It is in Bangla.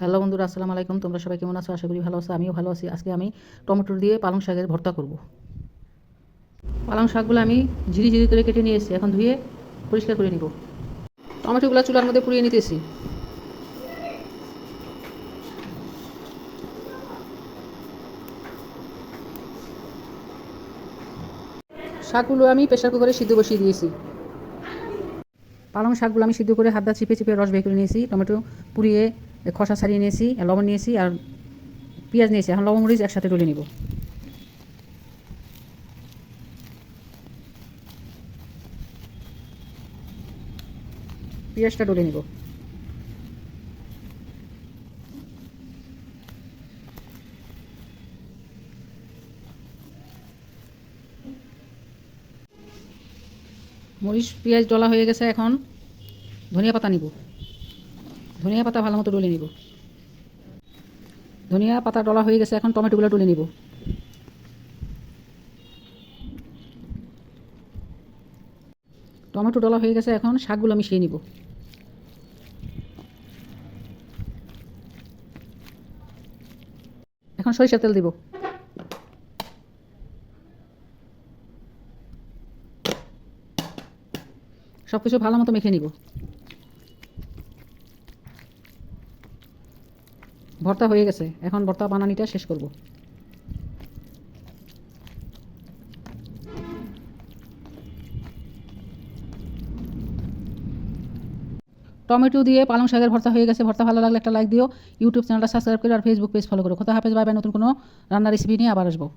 হ্যালো বন্ধুরা, আসসালামু আলাইকুম। তোমরা সবাই কেমন আছো? আশা করি ভালো আছো। আমিও ভালো আছি। আজকে আমি টমেটো দিয়ে পালং শাকের ভর্তা করব। পালং শাকগুলো আমি ঝিরি ঝিরি করে কেটে নিয়েছি, এখন ধুয়ে পরিষ্কার করে নিব। টমেটোগুলো চুলার মধ্যে পুড়িয়ে নিতেছি। শাকগুলো আমি প্রেশার কুকারে সিদ্ধ বসিয়ে দিয়েছি। পালং শাকগুলো আমি সিদ্ধ করে হাত দা চিপে চিপে রস বের করে নিয়েছি। টমেটো পুড়িয়ে খোসা ছাড়িয়ে নিয়েছি, আর লবণ নিয়েছি, আর পেঁয়াজ নিয়েছি। এখন লবণ মরিচ একসাথে ডলে নিব। পেঁয়াজটা ডলে নিব। মরিচ পেঁয়াজ ডলা হয়ে গেছে, এখন ধনিয়া পাতা নিব। ধনিয়া পাতা ভালো মতো ডলে নিব। ধনিয়া পাতা ডলা হয়ে গেছে, এখন টমেটোগুলো ডলে নিব। টমেটো ডলা হয়ে গেছে, এখন শাকগুলো মিশিয়ে নিব। এখন সরিষার তেল দিব। সব কিছু ভালো মতো মেখে নিব। ভর্তা হয়ে গেছে, এখন ভর্তা বানানিটা শেষ করব। টমেটো দিয়ে পালং শাকের ভর্তা হয়ে গেছে। ভর্তা ভালো লাগলে একটা লাইক দিও। ইউটিউব চ্যানেলটা সাবস্ক্রাইব করে আর ফেসবুক পেজ ফলো করো। কথা হাফেজ, বাই বাই। নতুন কোনো রান্নার রেসিপি নিয়ে আবার আসবো।